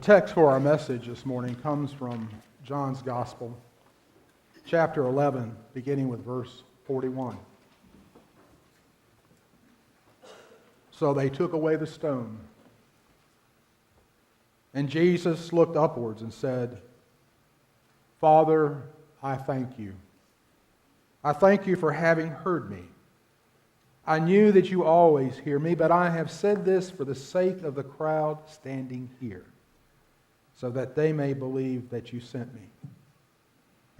text for our message this morning comes from John's Gospel, chapter 11, beginning with verse 41. So they took away the stone. And Jesus looked upwards and said, Father, I thank you. I thank you for having heard me. I knew that you always hear me, but I have said this for the sake of the crowd standing here, so that they may believe that you sent me.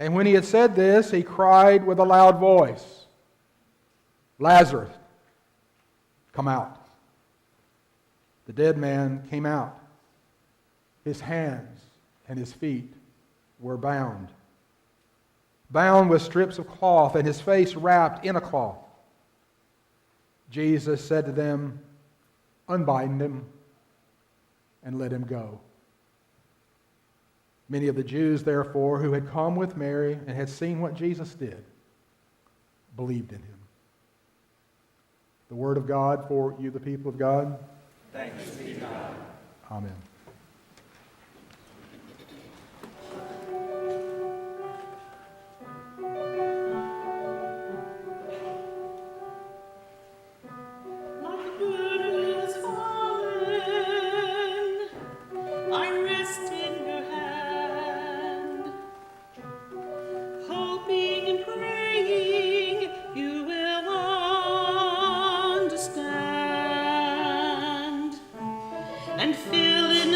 And when he had said this, he cried with a loud voice, Lazarus, come out. The dead man came out. His hands and his feet were bound with strips of cloth, and his face wrapped in a cloth. Jesus said to them, unbind him and let him go. Many of the Jews, therefore, who had come with Mary and had seen what Jesus did, believed in him. The word of God for you, the people of God. Thanks be to God. Amen. And fill in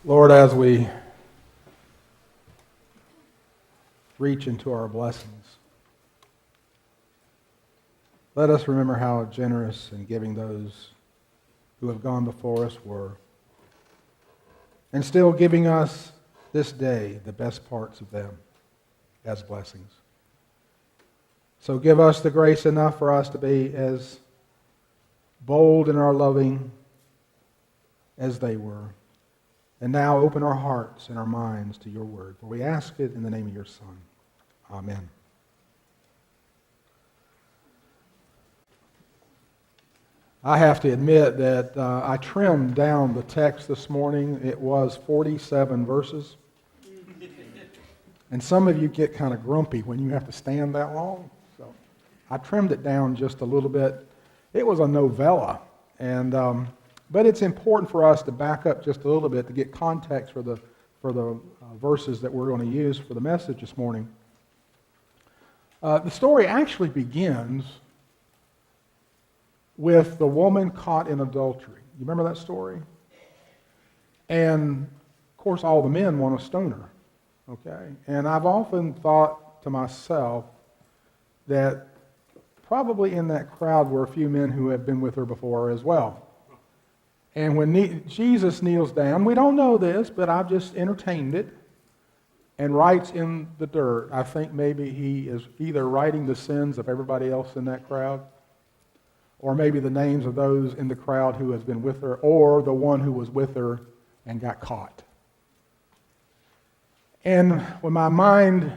Lord, as we reach into our blessings, let us remember how generous and giving those who have gone before us were, and still giving us this day the best parts of them as blessings. So give us the grace enough for us to be as bold in our loving as they were. And now open our hearts and our minds to your word, for we ask it in the name of your Son. Amen. I have to admit that I trimmed down the text this morning. It was 47 verses. And some of you get kind of grumpy when you have to stand that long. So I trimmed it down just a little bit. It was a novella. But it's important for us to back up just a little bit to get context for the verses that we're going to use for the message this morning. The story actually begins with the woman caught in adultery. You remember that story? And, of course, all the men want to stone her. Okay? And I've often thought to myself that probably in that crowd were a few men who have been with her before as well. And when Jesus kneels down, we don't know this, but I've just entertained it, and writes in the dirt. I think maybe he is either writing the sins of everybody else in that crowd, or maybe the names of those in the crowd who has been with her, or the one who was with her and got caught. And when my mind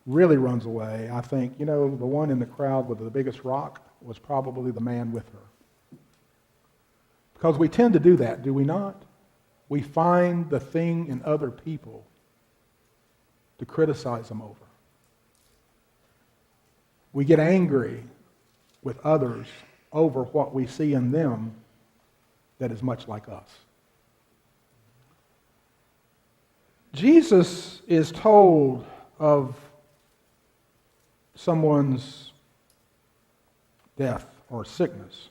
really runs away, I think, the one in the crowd with the biggest rock was probably the man with her. Because we tend to do that, do we not? We find the thing in other people to criticize them over. We get angry with others over what we see in them that is much like us. Jesus is told of someone's death or sickness.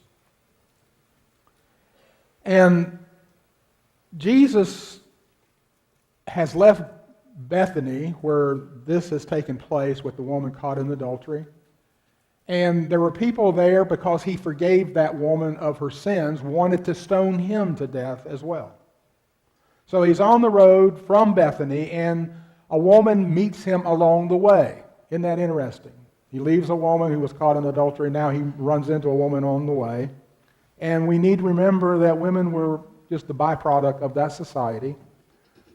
And Jesus has left Bethany, where this has taken place with the woman caught in adultery. And there were people there, because he forgave that woman of her sins, wanted to stone him to death as well. So he's on the road from Bethany, and a woman meets him along the way. Isn't that interesting? He leaves a woman who was caught in adultery. Now he runs into a woman on the way. And we need to remember that women were just the byproduct of that society.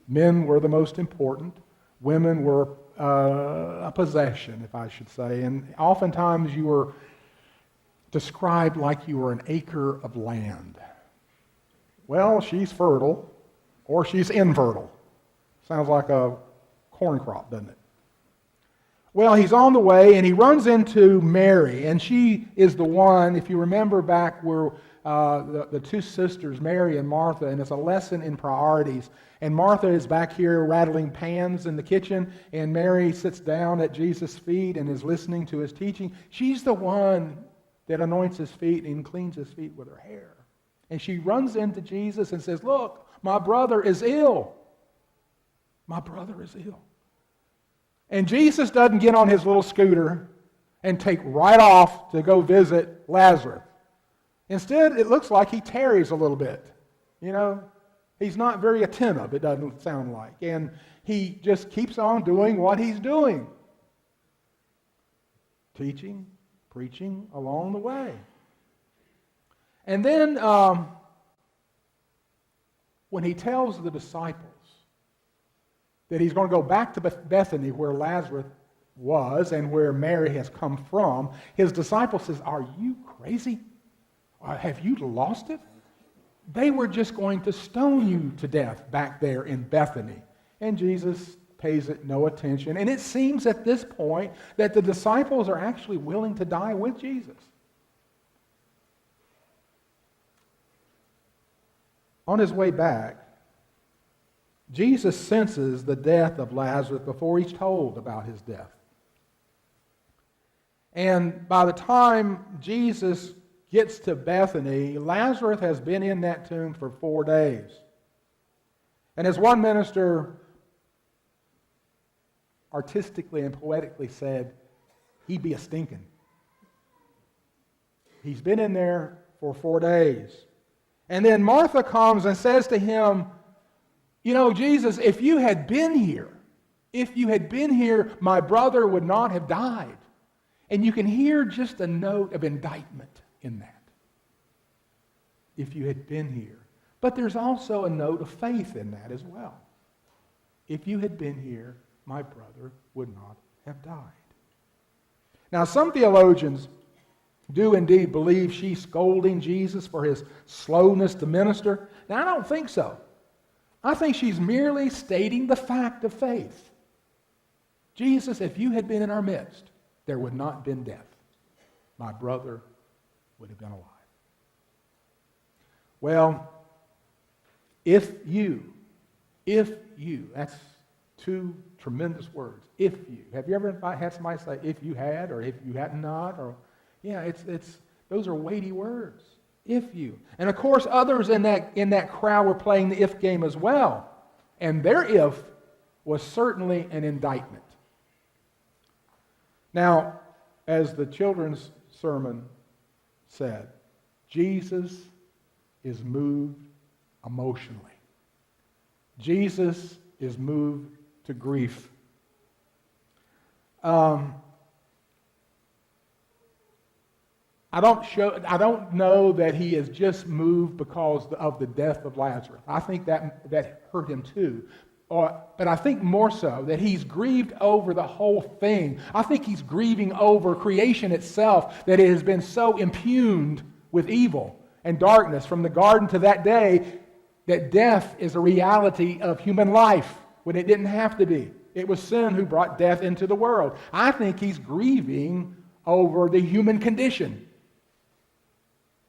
Men were the most important. Women were a possession, if I should say. And oftentimes you were described like you were an acre of land. Well, she's fertile, or she's infertile. Sounds like a corn crop, doesn't it? Well, he's on the way, and he runs into Mary, and she is the one, if you remember back where the two sisters, Mary and Martha, and it's a lesson in priorities. And Martha is back here rattling pans in the kitchen, and Mary sits down at Jesus' feet and is listening to his teaching. She's the one that anoints his feet and cleans his feet with her hair. And she runs into Jesus and says, "Look, my brother is ill. My brother is ill." And Jesus doesn't get on his little scooter and take right off to go visit Lazarus. Instead, it looks like he tarries a little bit. He's not very attentive, it doesn't sound like. And he just keeps on doing what he's doing. Teaching, preaching along the way. And then when he tells the disciples that he's going to go back to Bethany, where Lazarus was and where Mary has come from, his disciples says, "Are you crazy? Have you lost it? They were just going to stone you to death back there in Bethany." And Jesus pays it no attention. And it seems at this point that the disciples are actually willing to die with Jesus. On his way back, Jesus senses the death of Lazarus before he's told about his death. And by the time Jesus gets to Bethany, Lazarus has been in that tomb for 4 days. And as one minister artistically and poetically said, he'd be a stinking. He's been in there for 4 days. And then Martha comes and says to him, you know, Jesus, if you had been here, my brother would not have died. And you can hear just a note of indictment in that. If you had been here. But there's also a note of faith in that as well. If you had been here, my brother would not have died. Now, some theologians do indeed believe she's scolding Jesus for his slowness to minister. Now, I don't think so. I think she's merely stating the fact of faith. Jesus, if you had been in our midst, there would not have been death. My brother would have been alive. Well, if you, that's two tremendous words. If you. Have you ever had somebody say, if you had, or if you had not? Or, yeah, those are weighty words. If you. And of course, others in that crowd were playing the if game as well. And their if was certainly an indictment. Now, as the children's sermon said, Jesus is moved emotionally. Jesus is moved to grief. I don't know that he is just moved because of the death of Lazarus. I think that hurt him too. But I think more so that he's grieved over the whole thing. I think he's grieving over creation itself, that it has been so impugned with evil and darkness from the garden to that day, that death is a reality of human life when it didn't have to be. It was sin who brought death into the world. I think he's grieving over the human condition.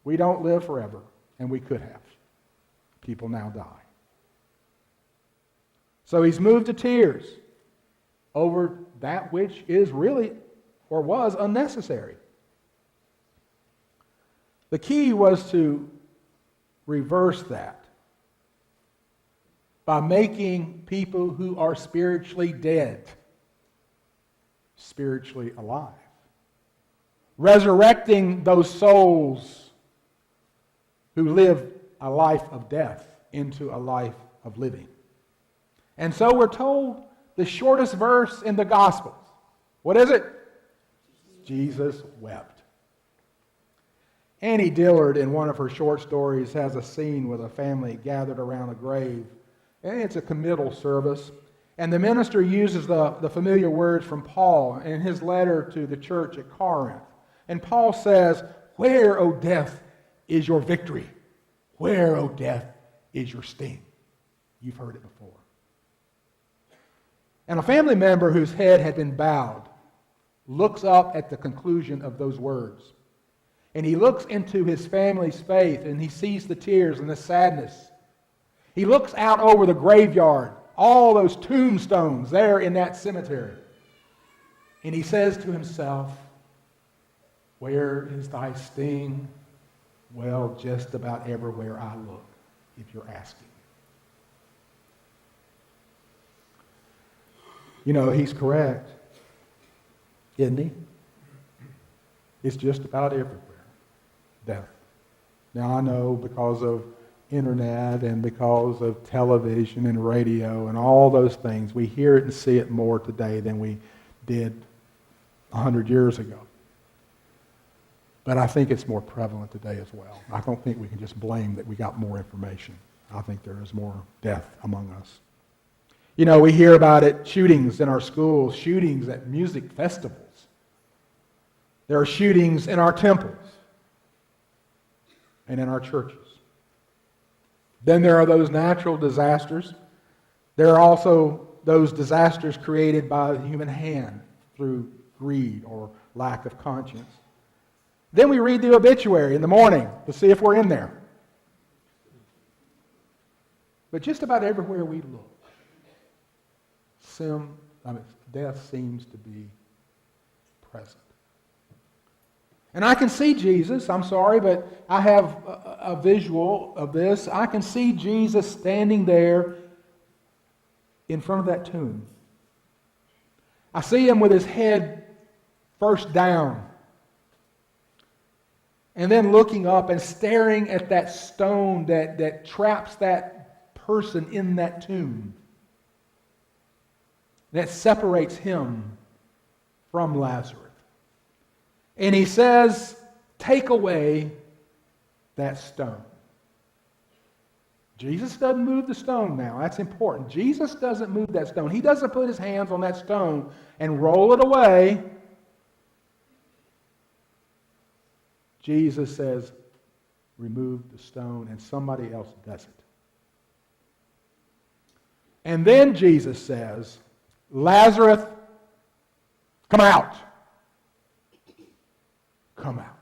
We don't live forever, and we could have. People now die. So he's moved to tears over that which is really, or was, unnecessary. The key was to reverse that by making people who are spiritually dead spiritually alive. Resurrecting those souls who live a life of death into a life of living. And so we're told the shortest verse in the Gospels. What is it? Jesus wept. Annie Dillard, in one of her short stories, has a scene with a family gathered around a grave. And it's a committal service. And the minister uses the familiar words from Paul in his letter to the church at Corinth. And Paul says, "Where, O death, is your victory? Where, O death, is your sting?" You've heard it before. And a family member whose head had been bowed looks up at the conclusion of those words. And he looks into his family's faith, and he sees the tears and the sadness. He looks out over the graveyard, all those tombstones there in that cemetery. And he says to himself, "Where is thy sting?" Well, just about everywhere I look, if you're asking. You know, he's correct, isn't he? It's just about everywhere. Death. Now, I know because of internet and because of television and radio and all those things, we hear it and see it more today than we did 100 years ago. But I think it's more prevalent today as well. I don't think we can just blame that we got more information. I think there is more death among us. You know, we hear about it, shootings in our schools, shootings at music festivals. There are shootings in our temples and in our churches. Then there are those natural disasters. There are also those disasters created by the human hand through greed or lack of conscience. Then we read the obituary in the morning to see if we're in there. But just about everywhere we look, death seems to be present. And I can see Jesus, I'm sorry, but I have a visual of this. I can see Jesus standing there in front of that tomb. I see him with his head first down, and then looking up and staring at that stone that traps that person in that tomb, that separates him from Lazarus. And he says, "Take away that stone." Jesus doesn't move the stone now. That's important. Jesus doesn't move that stone. He doesn't put his hands on that stone and roll it away. Jesus says, "Remove the stone," and somebody else does it. And then Jesus says, "Lazarus, come out." Come out.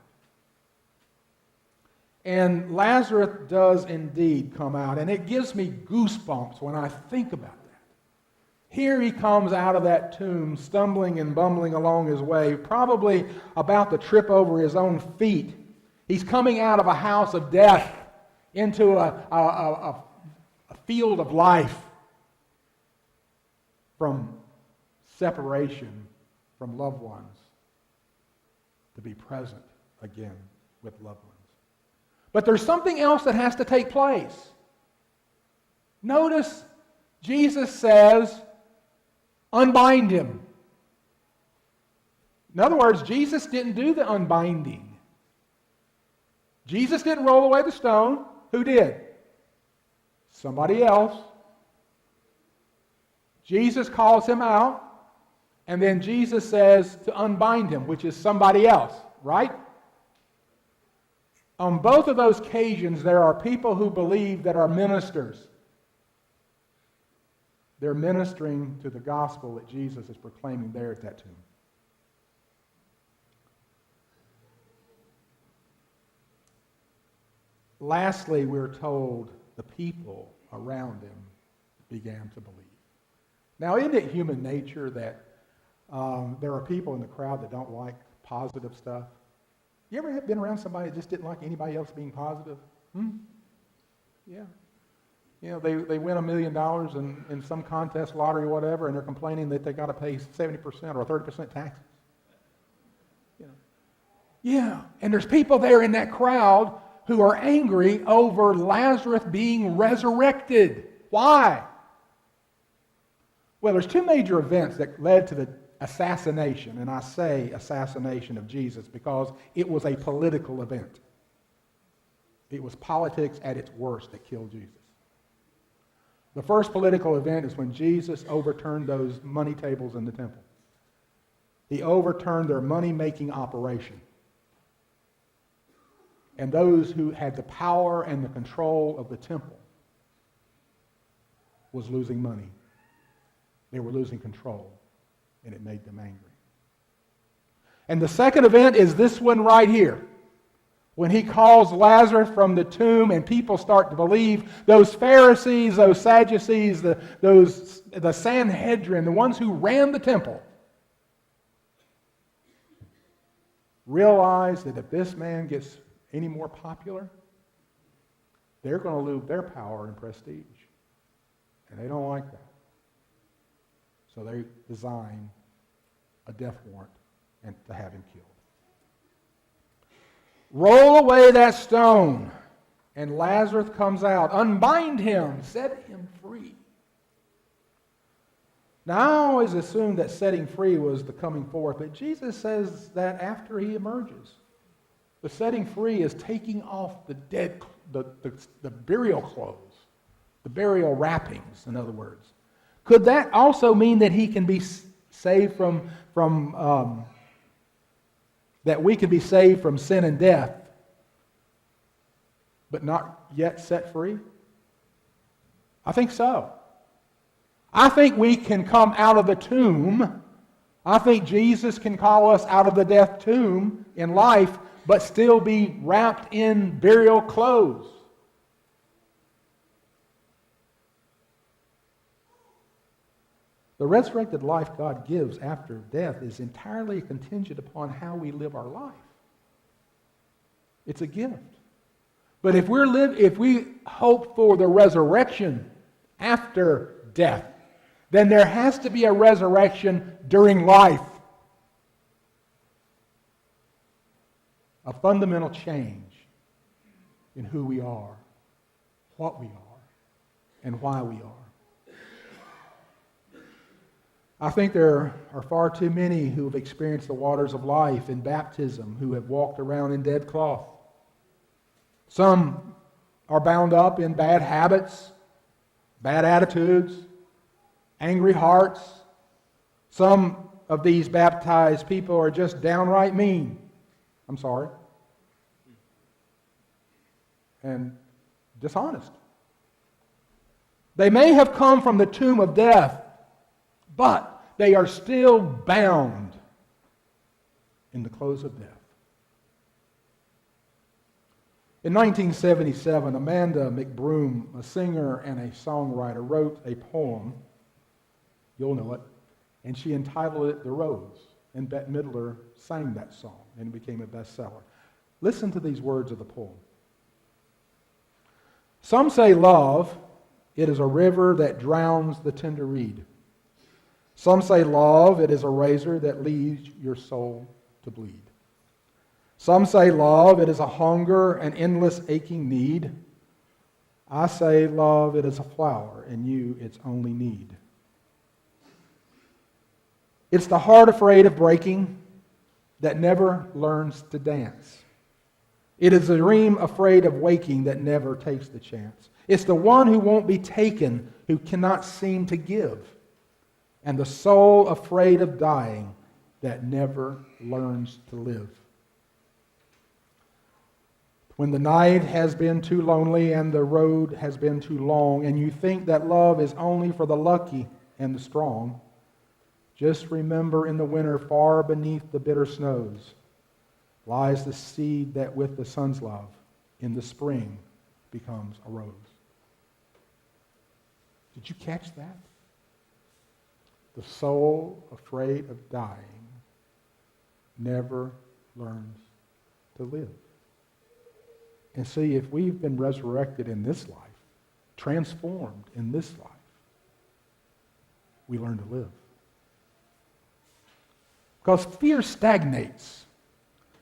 And Lazarus does indeed come out, and it gives me goosebumps when I think about that. Here he comes out of that tomb, stumbling and bumbling along his way, probably about to trip over his own feet. He's coming out of a house of death into a field of life, from separation from loved ones to be present again with loved ones. But there's something else that has to take place. Notice Jesus says, "Unbind him." In other words, Jesus didn't do the unbinding. Jesus didn't roll away the stone. Who did? Somebody else. Jesus calls him out, and then Jesus says to unbind him, which is somebody else, right? On both of those occasions, there are people who believe that are ministers. They're ministering to the gospel that Jesus is proclaiming there at that tomb. Lastly, we're told the people around him began to believe. Now, isn't it human nature that there are people in the crowd that don't like positive stuff? You ever have been around somebody that just didn't like anybody else being positive? Yeah. You know, they win $1 million in some contest, lottery, whatever, and they're complaining that they got to pay 70% or 30% taxes. You know. Yeah, and there's people there in that crowd who are angry over Lazarus being resurrected. Why? Well, there's two major events that led to the assassination, and I say assassination of Jesus because it was a political event. It was politics at its worst that killed Jesus. The first political event is when Jesus overturned those money tables in the temple. He overturned their money-making operation. And those who had the power and the control of the temple was losing money. They were losing control, and it made them angry. And the second event is this one right here. When he calls Lazarus from the tomb and people start to believe, those Pharisees, those Sadducees, the Sanhedrin, the ones who ran the temple, realize that if this man gets any more popular, they're going to lose their power and prestige. And they don't like that. So they design a death warrant and to have him killed. Roll away that stone, and Lazarus comes out. Unbind him, set him free. Now, I always assumed that setting free was the coming forth, but Jesus says that after he emerges. The setting free is taking off the burial clothes, the burial wrappings, in other words. Could that also mean that he can be saved from that we can be saved from sin and death, but not yet set free? I think so. I think we can come out of the tomb. I think Jesus can call us out of the death tomb in life, but still be wrapped in burial clothes. The resurrected life God gives after death is entirely contingent upon how we live our life. It's a gift. But if we hope for the resurrection after death, then there has to be a resurrection during life. A fundamental change in who we are, what we are, and why we are. I think there are far too many who have experienced the waters of life in baptism who have walked around in dead cloth. Some are bound up in bad habits, bad attitudes, angry hearts. Some of these baptized people are just downright mean. I'm sorry. And dishonest. They may have come from the tomb of death, but they are still bound in the clothes of death. In 1977, Amanda McBroom, a singer and a songwriter, wrote a poem, you'll know it, and she entitled it The Rose. And Bette Midler sang that song, and it became a bestseller. Listen to these words of the poem. Some say love, it is a river that drowns the tender reed. Some say love, it is a razor that leaves your soul to bleed. Some say love, it is a hunger, an endless aching need. I say love, it is a flower, and you its only need. It's the heart afraid of breaking that never learns to dance. It is the dream afraid of waking that never takes the chance. It's the one who won't be taken, who cannot seem to give. And the soul afraid of dying that never learns to live. When the night has been too lonely and the road has been too long, and you think that love is only for the lucky and the strong, just remember in the winter far beneath the bitter snows lies the seed that with the sun's love in the spring becomes a rose. Did you catch that? The soul afraid of dying never learns to live. And see, if we've been resurrected in this life, transformed in this life, we learn to live. Because fear stagnates.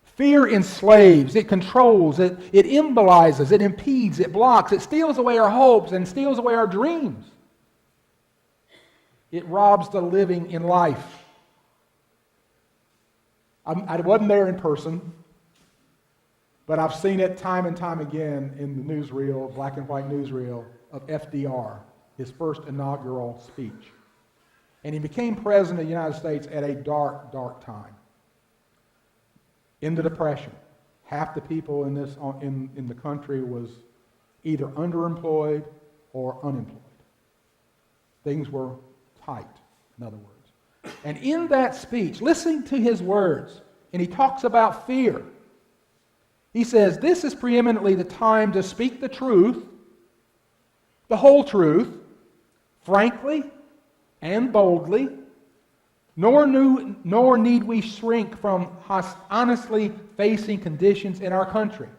Fear enslaves, it controls, it immobilizes, it impedes, it blocks, it steals away our hopes and steals away our dreams. It robs the living in life. I wasn't there in person, but I've seen it time and time again in the newsreel, black and white newsreel of FDR, his first inaugural speech. And he became president of the United States at a dark, dark time. In the Depression, half the people in the country was either underemployed or unemployed. Things were tight, in other words. And in that speech, listening to his words, and he talks about fear. He says, this is preeminently the time to speak the truth, the whole truth, frankly and boldly, nor need we shrink from honestly facing conditions in our country.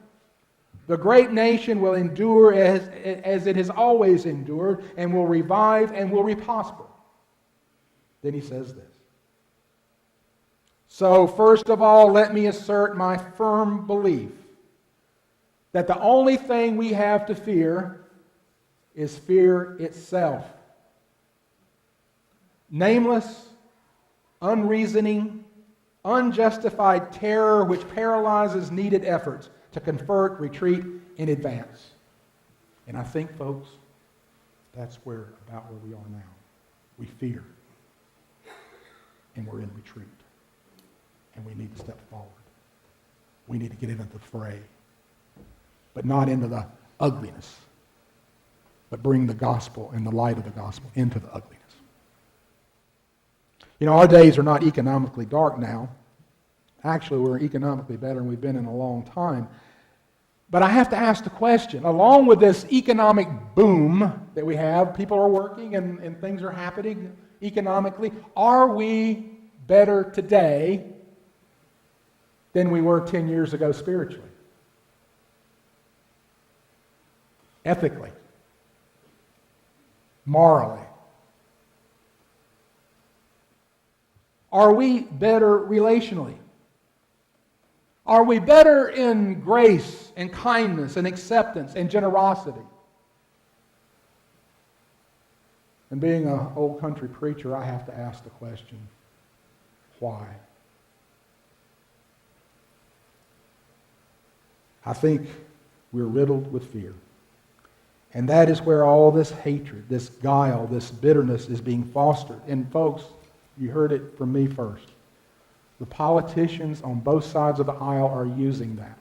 The great nation will endure as it has always endured, and will revive and will prosper. Then he says this. So first of all, let me assert my firm belief that the only thing we have to fear is fear itself. Nameless, unreasoning, unjustified terror which paralyzes needed efforts to convert, retreat, and advance. And I think, folks, that's about where we are now. We fear, and we're in retreat. And we need to step forward. We need to get into the fray, but not into the ugliness, but bring the gospel and the light of the gospel into the ugliness. You know, our days are not economically dark now. Actually, we're economically better than we've been in a long time. But I have to ask the question, along with this economic boom that we have, people are working and things are happening economically, are we better today than we were 10 years ago spiritually? Ethically, morally, Are we better relationally? Are we better in grace and kindness and acceptance and generosity? And being an old country preacher, I have to ask the question, why? I think we're riddled with fear. And that is where all this hatred, this guile, this bitterness is being fostered. And folks, you heard it from me first. The politicians on both sides of the aisle are using that.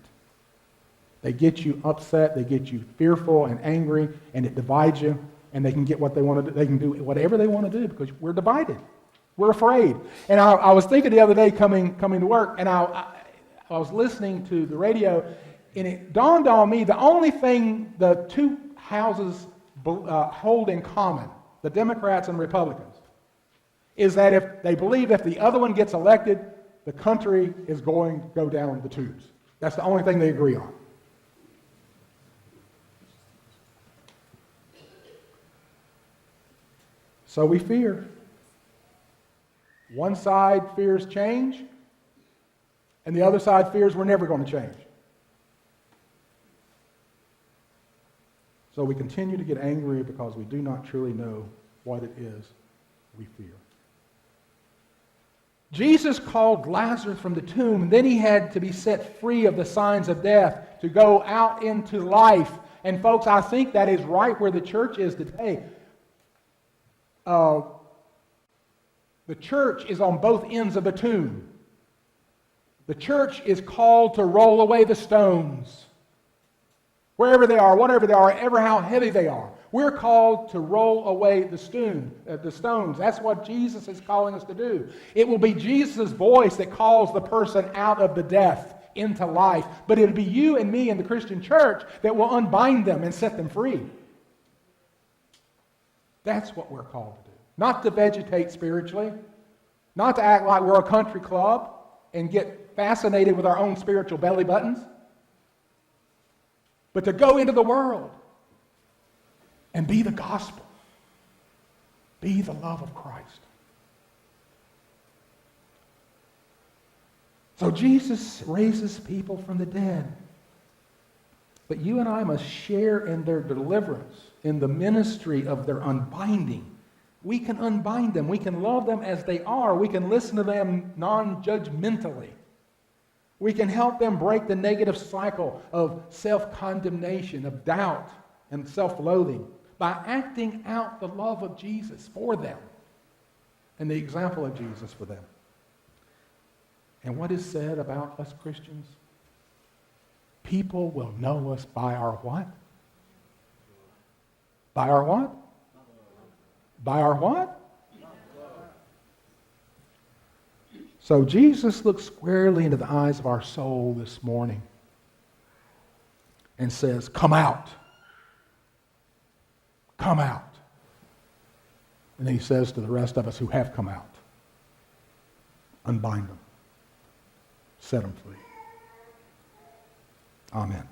They get you upset, they get you fearful and angry, and it divides you, and they can get what they want to do. They can do whatever they want to do because we're divided. We're afraid. And I was thinking the other day coming to work, and I was listening to the radio, and it dawned on me the only thing the two houses hold in common, the Democrats and Republicans, is that if they believe if the other one gets elected, the country is going to go down the tubes. That's the only thing they agree on. So we fear. One side fears change, and the other side fears we're never going to change. So we continue to get angry because we do not truly know what it is we fear. Jesus called Lazarus from the tomb, and then he had to be set free of the signs of death to go out into life. And folks, I think that is right where the church is today. The church is on both ends of the tomb. The church is called to roll away the stones. Wherever they are, whatever they are, ever how heavy they are. We're called to roll away the stones. That's what Jesus is calling us to do. It will be Jesus' voice that calls the person out of the death into life. But it'll be you and me in the Christian church that will unbind them and set them free. That's what we're called to do. Not to vegetate spiritually. Not to act like we're a country club and get fascinated with our own spiritual belly buttons. But to go into the world and be the gospel. Be the love of Christ. So Jesus raises people from the dead. But you and I must share in their deliverance, in the ministry of their unbinding. We can unbind them. We can love them as they are. We can listen to them non-judgmentally. We can help them break the negative cycle of self-condemnation, of doubt, and self-loathing by acting out the love of Jesus for them and the example of Jesus for them. And what is said about us Christians? People will know us by our what? By our what? By our what? So Jesus looks squarely into the eyes of our soul this morning and says, come out. Come out. And then he says to the rest of us who have come out, unbind them. Set them free. Amen.